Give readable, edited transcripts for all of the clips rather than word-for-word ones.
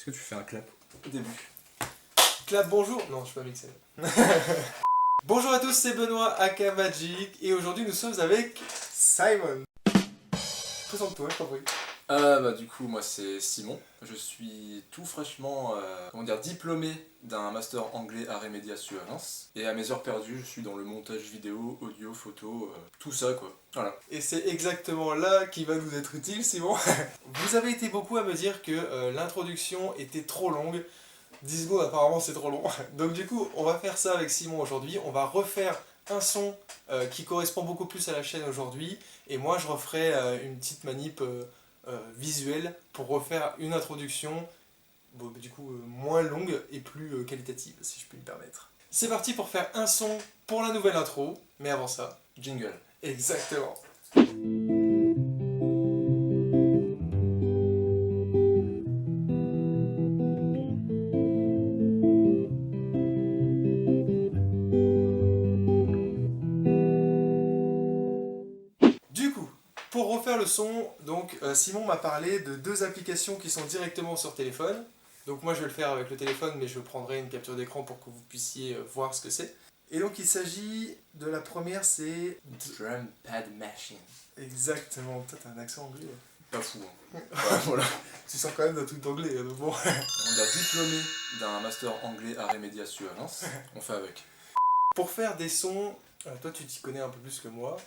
que tu fais un clap au début? Clap bonjour. Non, je suis pas mixé. Bonjour à tous, c'est Benoît aka Magic et aujourd'hui nous sommes avec Simon. Présente-toi, je t'en prie. Bah du coup moi c'est Simon, je suis tout fraîchement diplômé d'un master anglais arts et médias sur Reims et à mes heures perdues je suis dans le montage vidéo, audio, photo, tout ça quoi, voilà. Et c'est exactement là qui va nous être utile Simon. Vous avez été beaucoup à me dire que l'introduction était trop longue, 10 secondes apparemment c'est trop long, donc du coup on va faire ça avec Simon aujourd'hui, on va refaire un son qui correspond beaucoup plus à la chaîne aujourd'hui et moi je referai une petite manip visuelle pour refaire une introduction moins longue et plus qualitative si je puis me permettre. C'est parti pour faire un son pour la nouvelle intro, mais avant ça, Jingle. exactement. Du coup, pour refaire le son, donc Simon m'a parlé de deux applications qui sont directement sur téléphone. Donc moi je vais le faire avec le téléphone, mais je prendrai une capture d'écran pour que vous puissiez voir ce que c'est. Et donc il s'agit de la première, c'est... Drum Pad Machine. Exactement, toi t'as un accent anglais. Pas fou hein. Ouais, voilà. Tu sens quand même d'un truc d'anglais, donc bon. On est diplômé d'un master anglais arts et médias sur Reims, on fait avec. Pour faire des sons, toi tu t'y connais un peu plus que moi,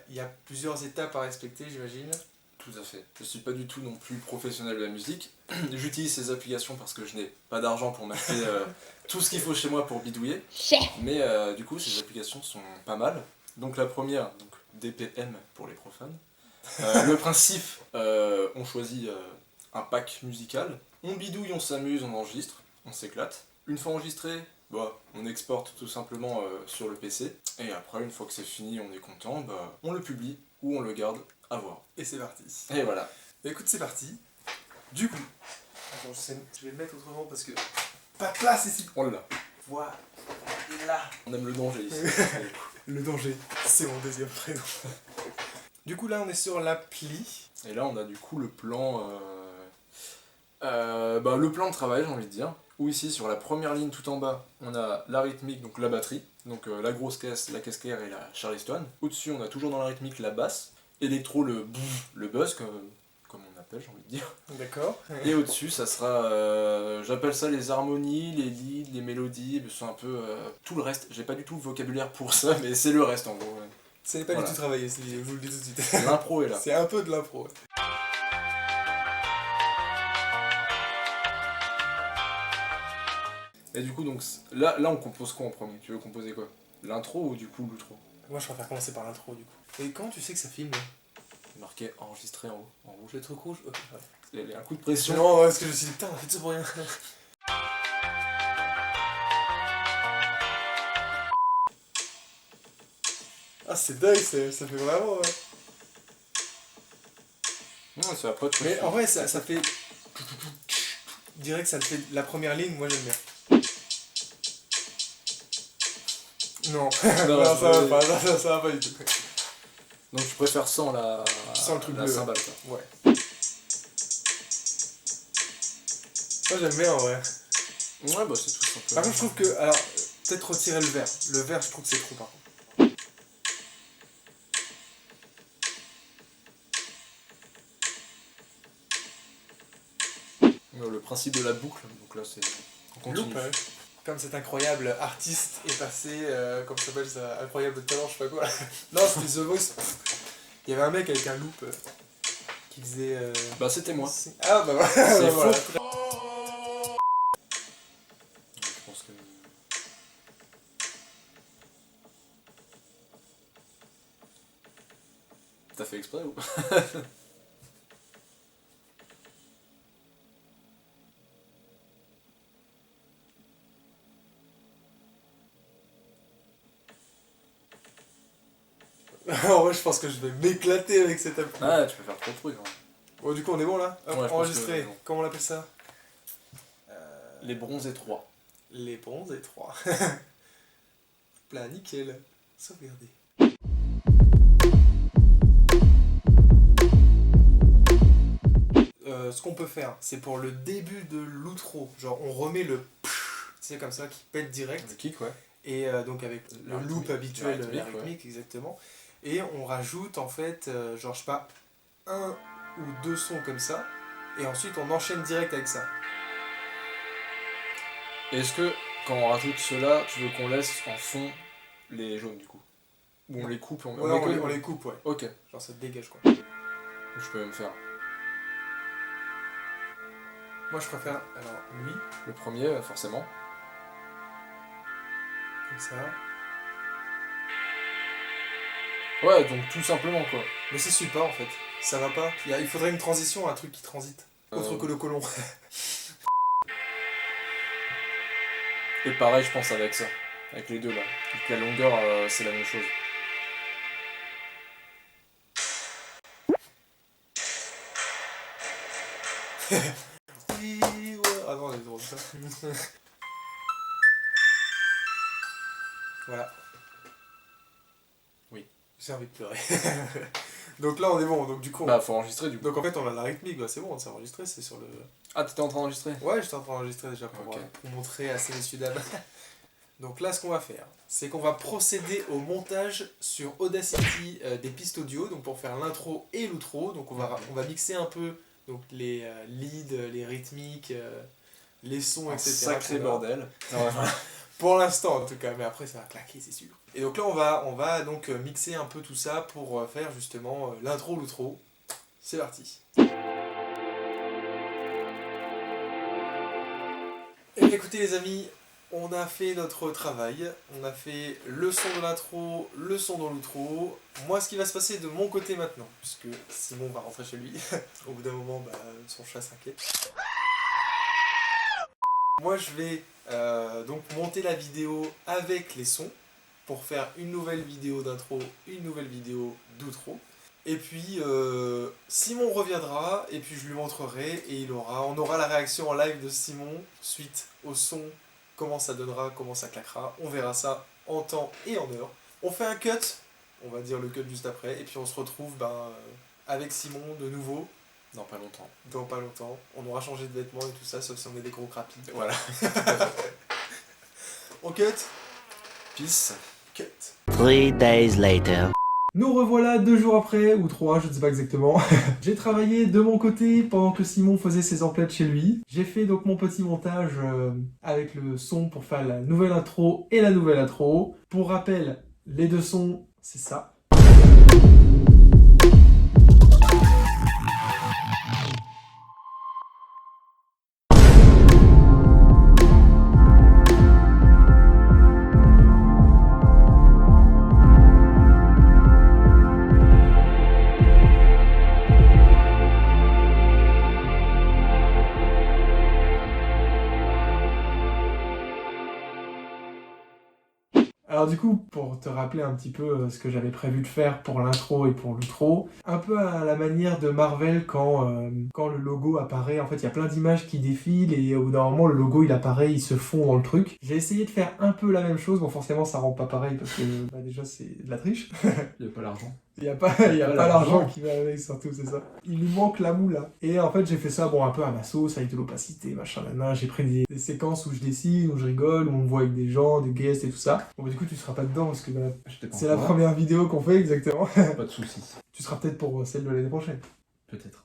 il y a plusieurs étapes à respecter j'imagine. Tout à fait. Je suis pas du tout non plus professionnel de la musique. J'utilise ces applications parce que je n'ai pas d'argent pour m'acheter tout ce qu'il faut chez moi pour bidouiller. Mais du coup, ces applications sont pas mal. Donc la première, donc DPM pour les profanes. Le principe, on choisit un pack musical. On bidouille, on s'amuse, on enregistre, on s'éclate. Une fois enregistré, on exporte tout simplement sur le PC. Et après, une fois que c'est fini, on est content, on le publie ou on le garde à voir. Et c'est parti. Et voilà. Bah, écoute, c'est parti. Du coup, attends, je vais le mettre autrement parce que pas de place ici. On l'a. Voilà. Et là. On aime le danger ici. Le danger, c'est mon deuxième prénom. Du coup, là, on est sur l'appli. Et là, on a du coup le plan... le plan de travail, j'ai envie de dire. Où ici, sur la première ligne tout en bas, on a la rythmique, donc la batterie. Donc la grosse caisse, la caisse claire et la charleston. Au-dessus, on a toujours dans la rythmique la basse. Électro, le buzz, comme on appelle, j'ai envie de dire. D'accord. Et au-dessus, ça sera, j'appelle ça les harmonies, les leads, les mélodies, c'est un peu tout le reste. J'ai pas du tout le vocabulaire pour ça, mais c'est le reste en gros. Ouais. Ça n'est pas Voilà. du tout travaillé, je vous le dis tout de suite. L'impro est là. C'est un peu de l'impro. Ouais. Et du coup, donc là, on compose quoi en premier? Tu veux composer quoi? L'intro ou du coup l'outro? Moi, je préfère commencer par l'intro du coup. Et comment tu sais que ça filme? Marqué enregistré en haut, en rouge. Le truc rouge? Ok, ouais. Il y a un coup de pression. Non, parce que je me suis dit, putain, on a fait ça pour rien. Ah, c'est dingue, ça fait vraiment. Non, c'est après tu Mais en vrai, ça fait. Direct, ça te fait la première ligne, moi j'aime bien. Non, non, ça va pas, ça va pas du tout. Donc je préfère sans la truc la bleu. cymbale quoi. Ouais. Moi j'aime bien en vrai. Ouais, c'est tout simplement. Par contre, je trouve que. Alors, peut-être retirer le vert. Le vert, je trouve que c'est trop par contre. Le principe de la boucle, donc là c'est. On continue. Loop, ouais. Comme cet incroyable artiste est passé, comment ça s'appelle ça, incroyable talent, je sais pas quoi. Non, c'était The Voice. Il y avait un mec avec un loop qui faisait. C'était moi. Ah bah voilà. C'est bah, faux. voilà. Je pense que. T'as fait exprès ou? En vrai, je pense que je vais m'éclater avec cette appli. Ah, tu peux faire trop de trucs. Hein. Bon, du coup, on est bon là. Ouais, je pense enregistré. que bon. Comment on appelle ça? Les bronzes étroits. Les bronzes étroits. Plat, nickel. Sauvegarder. ce qu'on peut faire, c'est pour le début de l'outro, genre on remet le c'est comme ça qui pète direct. Le kick, ouais. Et donc avec le loop habituel, la rythmique, ouais. Exactement. Et on rajoute en fait, genre je sais pas, 1 ou 2 sons comme ça, et ensuite on enchaîne direct avec ça. Est-ce que quand on rajoute cela, tu veux qu'on laisse en fond les jaunes du coup? Ou on les coupe? On les coupe, ouais. Ok. Genre ça te dégage quoi. Je peux même faire. Moi je préfère, alors lui. Le premier, forcément. Comme ça. Ouais, donc tout simplement quoi. Mais c'est super en fait. Ça va pas. Il faudrait une transition, un truc qui transite. Autre que le colon. Et pareil, je pense avec ça. Avec les deux là. Donc la longueur, c'est la même chose. Oui, ouais. Ah non, on est drôle ça. Voilà. Oui. J'ai envie de pleurer. Donc là on est bon, donc du coup... Bah faut enregistrer du coup. Donc en fait on a la rythmique, bah, c'est bon, on s'est enregistré, c'est sur le... Ah t'étais en train d'enregistrer? Ouais, j'étais en train d'enregistrer déjà pour montrer à ces messieurs dames. Donc là ce qu'on va faire, c'est qu'on va procéder au montage sur Audacity des pistes audio, donc pour faire l'intro et l'outro, donc on va mixer un peu donc, les leads, les rythmiques, les sons, etc. Sacré bordel. Pour l'instant en tout cas, mais après ça va claquer c'est sûr. Et donc là on va donc mixer un peu tout ça pour faire justement l'intro, l'outro. C'est parti. Et écoutez les amis, on a fait notre travail, on a fait le son de l'intro, le son de l'outro. Moi ce qui va se passer de mon côté maintenant, puisque Simon va rentrer chez lui, au bout d'un moment son chat s'inquiète. Moi je vais donc monter la vidéo avec les sons pour faire une nouvelle vidéo d'intro, une nouvelle vidéo d'outro. Et puis Simon reviendra et puis je lui montrerai et on aura la réaction en live de Simon suite au son, comment ça donnera, comment ça claquera. On verra ça en temps et en heure. On fait un cut, on va dire le cut juste après, et puis on se retrouve avec Simon de nouveau. Dans pas longtemps. Dans pas longtemps. On aura changé de vêtements et tout ça, sauf si on est des gros crapis. Voilà. On cut. Peace. Cut. 3 days later. Nous revoilà 2 jours après, ou 3, je ne sais pas exactement. J'ai travaillé de mon côté pendant que Simon faisait ses emplettes chez lui. J'ai fait donc mon petit montage avec le son pour faire la nouvelle intro et la nouvelle intro. Pour rappel, les 2 sons, c'est ça. Alors du coup, pour te rappeler un petit peu ce que j'avais prévu de faire pour l'intro et pour l'outro, un peu à la manière de Marvel quand le logo apparaît, en fait il y a plein d'images qui défilent et au bout d'un moment le logo il apparaît, il se fond dans le truc. J'ai essayé de faire un peu la même chose, bon forcément ça rend pas pareil parce que déjà c'est de la triche. Il n'y a pas l'argent. Il n'y a pas l'argent qui va avec, surtout, c'est ça. Il lui manque la moula. Et en fait, j'ai fait ça un peu à ma sauce, avec de l'opacité, machin, nana. J'ai pris des séquences où je dessine, où je rigole, où on me voit avec des gens, des guests et tout ça. Bon, du coup, tu seras pas dedans parce que c'est la première vidéo qu'on fait, exactement. Pas de soucis. Tu seras peut-être pour celle de l'année prochaine. Peut-être.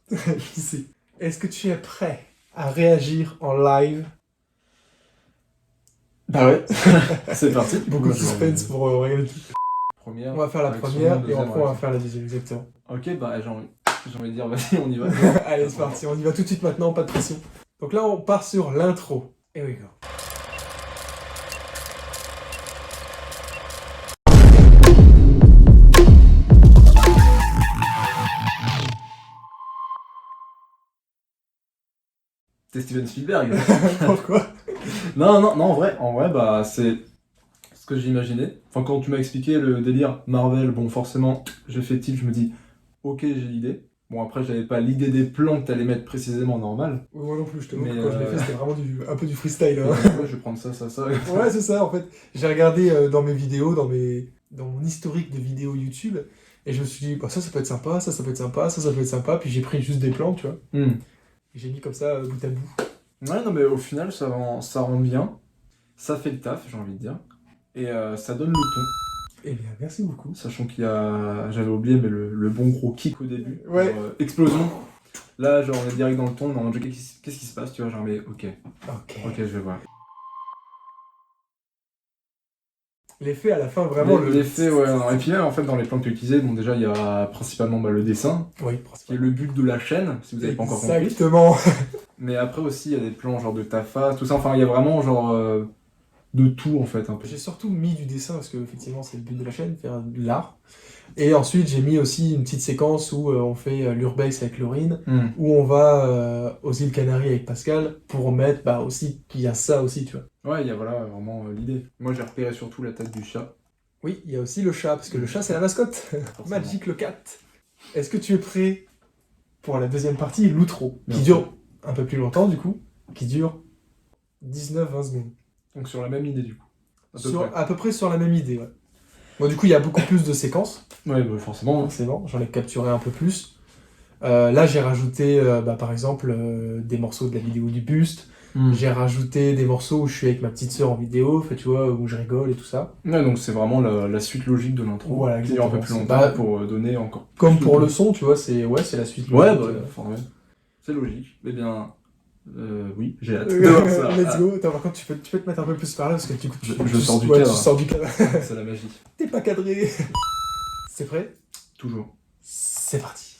Qui sait. Est-ce que tu es prêt à réagir en live? Bah ouais. C'est parti. Beaucoup de suspense pour regarder. Première, on va faire la première et après on va faire la deuxième, exactement. Ok, bah j'ai envie de dire, vas-y, on y va. Allez, c'est parti, on y va tout de suite maintenant, pas de pression. Donc là, on part sur l'intro. Here we go. C'est Steven Spielberg. Pourquoi? Non, en vrai, bah c'est ce que j'imaginais. Enfin, quand tu m'as expliqué le délire Marvel, bon, forcément, j'ai fait tilt, je me dis, ok, j'ai l'idée. Bon, après, j'avais pas l'idée des plans que t'allais mettre précisément normal. Oui, moi non plus, je te montre, quand je l'ai fait, c'était vraiment un peu du freestyle. Hein. Ouais, je vais prendre ça. Ouais, c'est ça, en fait. J'ai regardé dans mes vidéos, dans mon historique de vidéos YouTube, et je me suis dit, bah, ça peut être sympa, ça peut être sympa, ça peut être sympa, puis j'ai pris juste des plans, tu vois. J'ai mis comme ça bout à bout. Ouais, non, mais au final, ça rend bien. Ça fait le taf, j'ai envie de dire. Et ça donne le ton. Eh bien, merci beaucoup. Sachant qu'il y a, j'avais oublié, mais le bon gros kick au début. Ouais. Genre, explosion. Là, genre, on est direct dans le ton, on est en mode, qu'est-ce qui se passe, tu vois, genre, mais ok, je vais voir. L'effet à la fin, vraiment. L'effet, ouais, non. Et puis là, en fait, dans les plans que tu utilisais, bon, déjà, il y a principalement le dessin, Oui, qui est le but de la chaîne, si vous n'avez pas encore compris. Exactement. Mais après aussi, il y a des plans genre de ta face, tout ça, enfin, il y a vraiment genre de tout, en fait, un peu. J'ai surtout mis du dessin, parce que effectivement c'est le but de la chaîne, faire de l'art. Et ensuite, j'ai mis aussi une petite séquence où on fait l'urbex avec Laurine, où on va aux îles Canaries avec Pascal, pour mettre aussi qu'il y a ça aussi, tu vois. Ouais, il y a voilà, vraiment l'idée. Moi, j'ai repéré surtout la tête du chat. Oui, il y a aussi le chat, parce que le chat, c'est la mascotte. Magic le cat. Est-ce que tu es prêt pour la deuxième partie, l'outro, qui dure un peu plus longtemps, du coup, qui dure 19-20 secondes. Donc sur la même idée, du coup. À peu près sur la même idée, ouais. Bon, du coup, il y a beaucoup plus de séquences. Ouais, bah, forcément. Forcément, j'en ai capturé un peu plus. Là, j'ai rajouté, par exemple, des morceaux de la vidéo du buste. J'ai rajouté des morceaux où je suis avec ma petite sœur en vidéo, tu vois, où je rigole et tout ça. Ouais, donc c'est vraiment la suite logique de l'intro. Voilà, qui dure un peu plus longtemps pour donner encore. Comme pour le son, tu vois, c'est la suite logique. Ouais, bah, c'est logique. Eh bien, oui, j'ai hâte de voir ça. Let's go. Attends, par contre, tu peux te mettre un peu plus par là parce que du coup, je sors du cadre. Tu sors du cadre. C'est la magie. T'es pas cadré. C'est prêt? Toujours. C'est parti.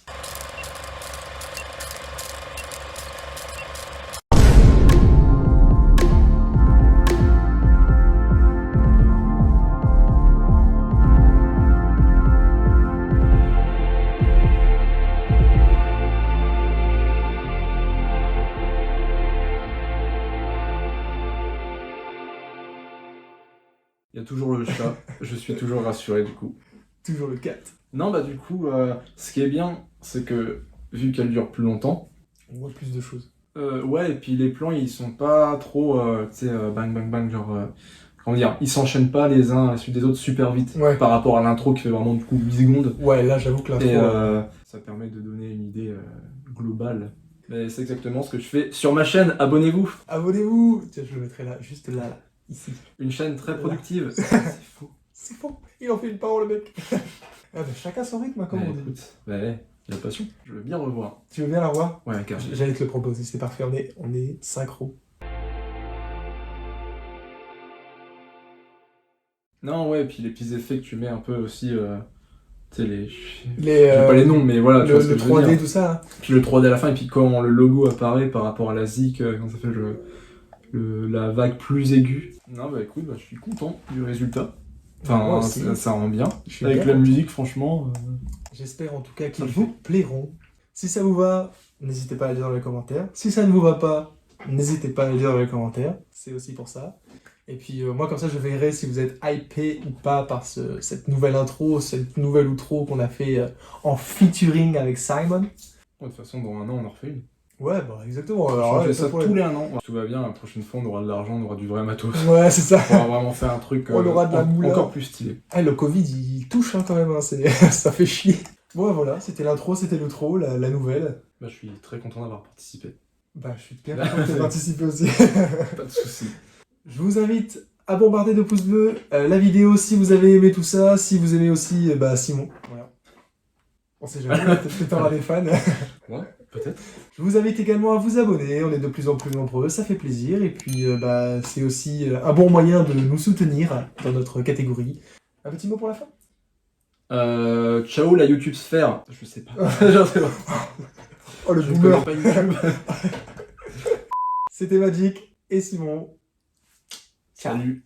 Il y a toujours le chat, je suis toujours rassuré du coup. Toujours le 4. Non, bah du coup, ce qui est bien, c'est que vu qu'elle dure plus longtemps, on voit plus de choses. Ouais, et puis les plans ils sont pas trop, tu sais, bang bang bang, genre, comment dire, ils s'enchaînent pas les uns à la suite des autres super vite par rapport à l'intro qui fait vraiment du coup 8 secondes. Ouais, là j'avoue que l'intro. Et ça permet de donner une idée globale. Mais c'est exactement ce que je fais sur ma chaîne, abonnez-vous! Abonnez-vous! Tiens, je le mettrai là, juste là. Ici. Une chaîne très productive. C'est faux. C'est faux. Il en fait une parole, le mec. Chacun son rythme, comme on dit. Écoute, la passion. Je veux bien revoir. Tu veux bien la revoir? Ouais, carrément. J'allais te le proposer, c'est parfait. On est synchro. Non, ouais, et puis les petits effets que tu mets un peu aussi. Tu sais, j'ai pas les noms, mais voilà. Le 3D, tout ça. Puis le 3D à la fin, et puis quand le logo apparaît par rapport à la zik, quand ça fait la vague plus aiguë. Non, bah écoute, je suis content du résultat. Enfin, ça rend bien. Avec la musique, franchement. J'espère en tout cas qu'ils vous plairont. Si ça vous va, n'hésitez pas à le dire dans les commentaires. Si ça ne vous va pas, n'hésitez pas à le dire dans les commentaires. C'est aussi pour ça. Et puis moi, comme ça, je verrai si vous êtes hypé ou pas par cette nouvelle intro, cette nouvelle outro qu'on a fait en featuring avec Simon. De toute façon, dans un an, on en refait une. Ouais, exactement. Alors, on fait ça tous les 1 an. Tout va bien, la prochaine fois, on aura de l'argent, on aura du vrai matos. Ouais, c'est ça. On pourra vraiment faire un truc on aura de la moula. Encore plus stylé. Le Covid, il touche quand même, ça fait chier. Bon, voilà, c'était l'intro, c'était l'outro, la nouvelle. Je suis très content d'avoir participé. Je suis bien content de participer aussi. Pas de soucis. Je vous invite à bombarder de pouces bleus la vidéo si vous avez aimé tout ça, si vous aimez aussi Simon. Voilà. On sait jamais, peut-être t'en as des fans. Ouais, peut-être. Je vous invite également à vous abonner, on est de plus en plus nombreux, ça fait plaisir. Et puis c'est aussi un bon moyen de nous soutenir dans notre catégorie. Un petit mot pour la fin? Ciao la YouTube sphère. Je sais pas. Oh le boomer. C'était Magic et Simon. Salut.